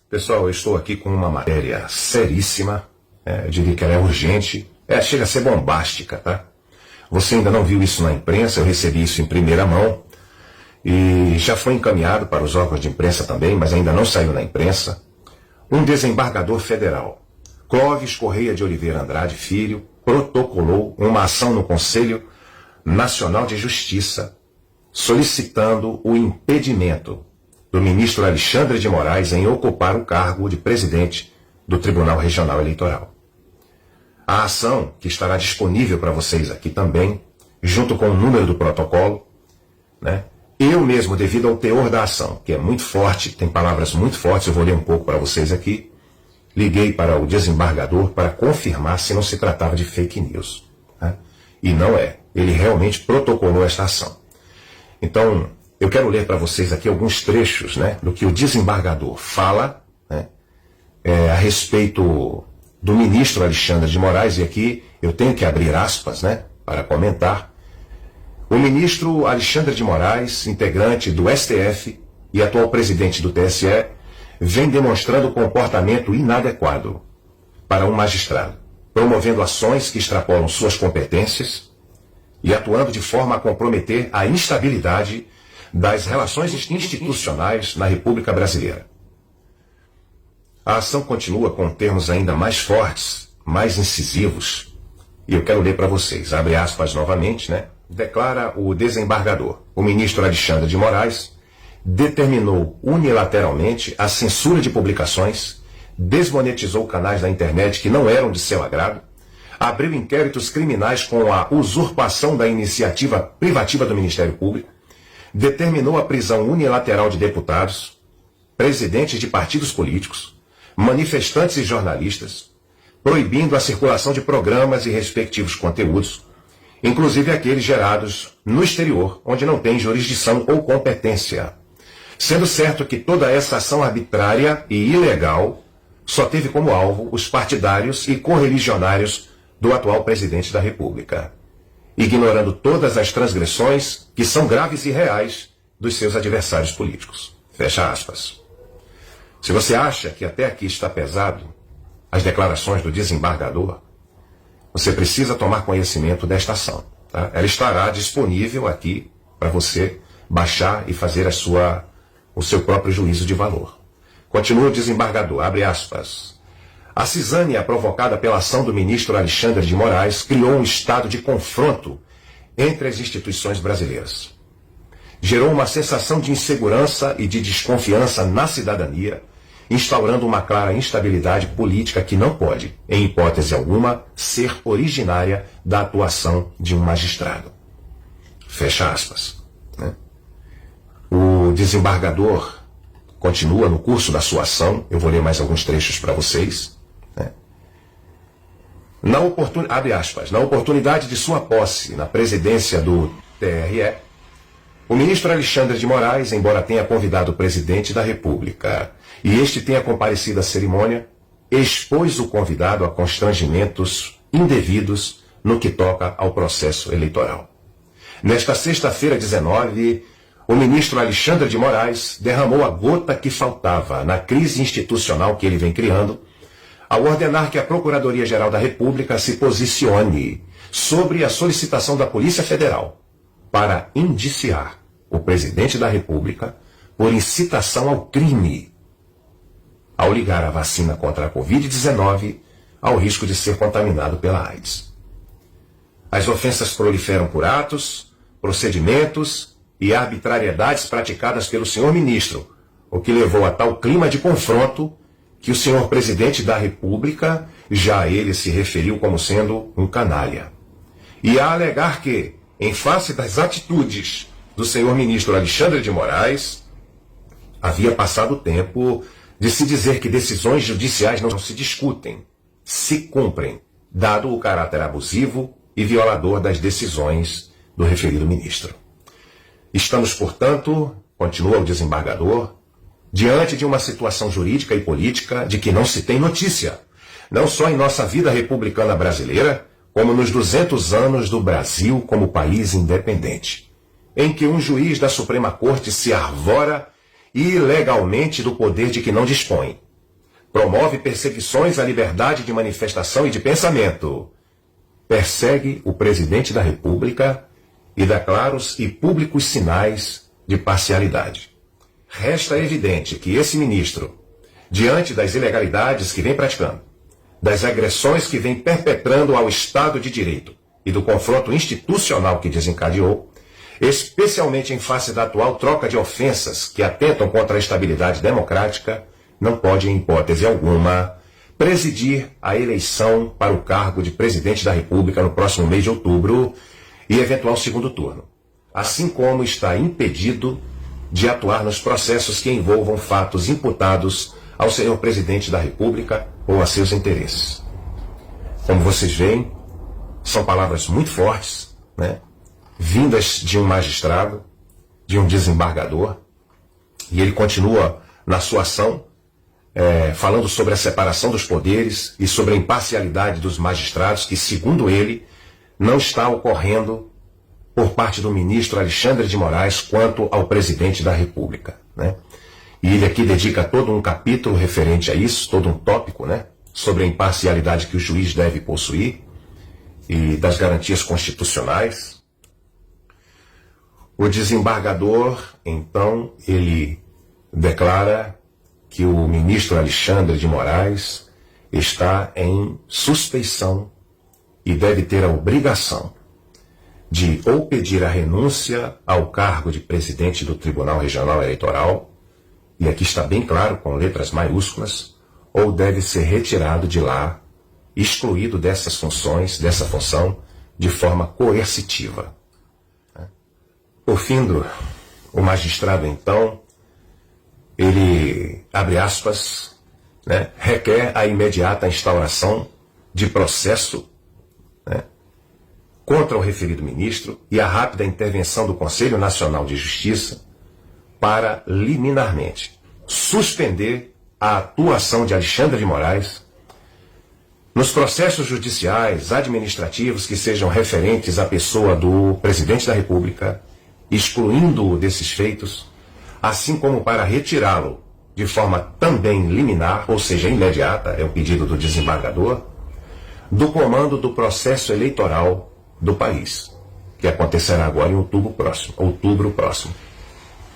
Pessoal, eu estou aqui com uma matéria seríssima, eu diria que ela é urgente, chega a ser bombástica, tá? Você ainda não viu isso na imprensa, eu recebi isso em primeira mão e já foi encaminhado para os órgãos de imprensa também, mas ainda não saiu na imprensa. Um desembargador federal, Clóvis Correia de Oliveira Andrade Filho, protocolou uma ação no Conselho Nacional de Justiça solicitando o impedimento do ministro Alexandre de Moraes em ocupar o cargo de presidente do Tribunal Regional Eleitoral. A ação, que estará disponível para vocês aqui também, junto com o número do protocolo, né? Eu mesmo, devido ao teor da ação, que é muito forte, tem palavras muito fortes, eu vou ler um pouco para vocês aqui, liguei para o desembargador para confirmar se não se tratava de fake news, né? E não é. Ele realmente protocolou esta ação. Então, eu quero ler para vocês aqui alguns trechos, né, do que o desembargador fala, né, a respeito do ministro Alexandre de Moraes, e aqui eu tenho que abrir aspas, né, para comentar. O ministro Alexandre de Moraes, integrante do STF e atual presidente do TSE, vem demonstrando comportamento inadequado para um magistrado, promovendo ações que extrapolam suas competências e atuando de forma a comprometer a instabilidade das relações institucionais na República Brasileira. A ação continua com termos ainda mais fortes, mais incisivos, e eu quero ler para vocês, abre aspas novamente, né? Declara o desembargador. O ministro Alexandre de Moraes determinou unilateralmente a censura de publicações, desmonetizou canais da internet que não eram de seu agrado, abriu inquéritos criminais com a usurpação da iniciativa privativa do Ministério Público, determinou a prisão unilateral de deputados, presidentes de partidos políticos, manifestantes e jornalistas, proibindo a circulação de programas e respectivos conteúdos, inclusive aqueles gerados no exterior, onde não tem jurisdição ou competência. Sendo certo que toda essa ação arbitrária e ilegal só teve como alvo os partidários e correligionários do atual presidente da República, ignorando todas as transgressões que são graves e reais dos seus adversários políticos. Fecha aspas. Se você acha que até aqui está pesado as declarações do desembargador, você precisa tomar conhecimento desta ação, tá? Ela estará disponível aqui para você baixar e fazer o seu próprio juízo de valor. Continua o desembargador, abre aspas. A cisânia provocada pela ação do ministro Alexandre de Moraes criou um estado de confronto entre as instituições brasileiras. Gerou uma sensação de insegurança e de desconfiança na cidadania, instaurando uma clara instabilidade política que não pode, em hipótese alguma, ser originária da atuação de um magistrado. Fecha aspas, né? O desembargador continua no curso da sua ação, eu vou ler mais alguns trechos para vocês, né? Abre aspas, na oportunidade de sua posse na presidência do TRE, o ministro Alexandre de Moraes, embora tenha convidado o presidente da República e este tenha comparecido à cerimônia, expôs o convidado a constrangimentos indevidos no que toca ao processo eleitoral. Nesta sexta-feira, 19, o ministro Alexandre de Moraes derramou a gota que faltava na crise institucional que ele vem criando, ao ordenar que a Procuradoria-Geral da República se posicione sobre a solicitação da Polícia Federal para indiciar o presidente da República por incitação ao crime, ao ligar a vacina contra a Covid-19 ao risco de ser contaminado pela AIDS. As ofensas proliferam por atos, procedimentos e arbitrariedades praticadas pelo senhor ministro, o que levou a tal clima de confronto que o senhor presidente da República, já ele se referiu como sendo um canalha. E a alegar que, em face das atitudes do senhor ministro Alexandre de Moraes, havia passado o tempo de se dizer que decisões judiciais não se discutem, se cumprem, dado o caráter abusivo e violador das decisões do referido ministro. Estamos, portanto, continua o desembargador, diante de uma situação jurídica e política de que não se tem notícia, não só em nossa vida republicana brasileira, como nos 200 anos do Brasil como país independente, em que um juiz da Suprema Corte se arvora ilegalmente do poder de que não dispõe, promove perseguições à liberdade de manifestação e de pensamento, persegue o presidente da República e dá claros e públicos sinais de parcialidade. Resta evidente que esse ministro, diante das ilegalidades que vem praticando, das agressões que vem perpetrando ao Estado de Direito e do confronto institucional que desencadeou, especialmente em face da atual troca de ofensas que atentam contra a estabilidade democrática, não pode, em hipótese alguma, presidir a eleição para o cargo de presidente da República no próximo mês de outubro e eventual segundo turno, assim como está impedido de atuar nos processos que envolvam fatos imputados ao senhor presidente da República ou a seus interesses. Como vocês veem, são palavras muito fortes, né? Vindas de um magistrado, de um desembargador, e ele continua na sua ação, falando sobre a separação dos poderes e sobre a imparcialidade dos magistrados, que, segundo ele, não está ocorrendo por parte do ministro Alexandre de Moraes quanto ao presidente da República, né? E ele aqui dedica todo um capítulo referente a isso, todo um tópico, né, sobre a imparcialidade que o juiz deve possuir e das garantias constitucionais. O desembargador, então, ele declara que o ministro Alexandre de Moraes está em suspeição e deve ter a obrigação de ou pedir a renúncia ao cargo de presidente do Tribunal Regional Eleitoral, e aqui está bem claro, com letras maiúsculas, ou deve ser retirado de lá, excluído dessas funções, dessa função, de forma coercitiva. Por fim, o magistrado, então, ele, abre aspas, né, requer a imediata instauração de processo, né, contra o referido ministro e a rápida intervenção do Conselho Nacional de Justiça para, liminarmente, suspender a atuação de Alexandre de Moraes nos processos judiciais, administrativos que sejam referentes à pessoa do presidente da República, excluindo-o desses feitos, assim como para retirá-lo de forma também liminar, ou seja, imediata, é o pedido do desembargador, do comando do processo eleitoral do país, que acontecerá agora em outubro próximo,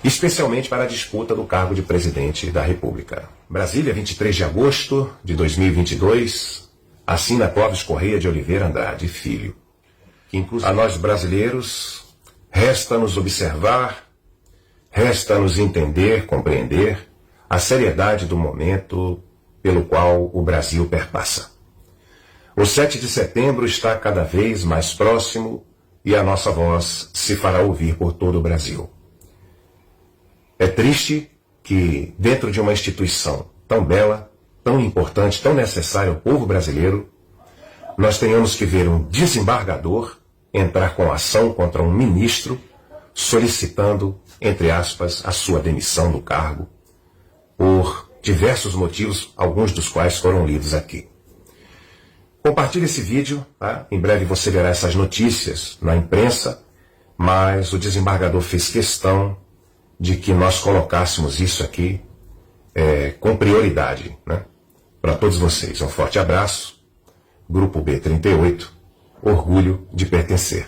especialmente para a disputa do cargo de presidente da República. Brasília, 23 de agosto de 2022, assina Clóvis Correia de Oliveira Andrade, filho. A nós brasileiros, resta-nos observar, resta-nos entender, compreender a seriedade do momento pelo qual o Brasil perpassa. O 7 de setembro está cada vez mais próximo e a nossa voz se fará ouvir por todo o Brasil. É triste que, dentro de uma instituição tão bela, tão importante, tão necessária ao povo brasileiro, nós tenhamos que ver um desembargador entrar com ação contra um ministro solicitando, entre aspas, a sua demissão do cargo, por diversos motivos, alguns dos quais foram lidos aqui. Compartilhe esse vídeo, tá? Em breve você verá essas notícias na imprensa, mas o desembargador fez questão de que nós colocássemos isso aqui com prioridade, né? Para todos vocês. Um forte abraço. Grupo B38, orgulho de pertencer.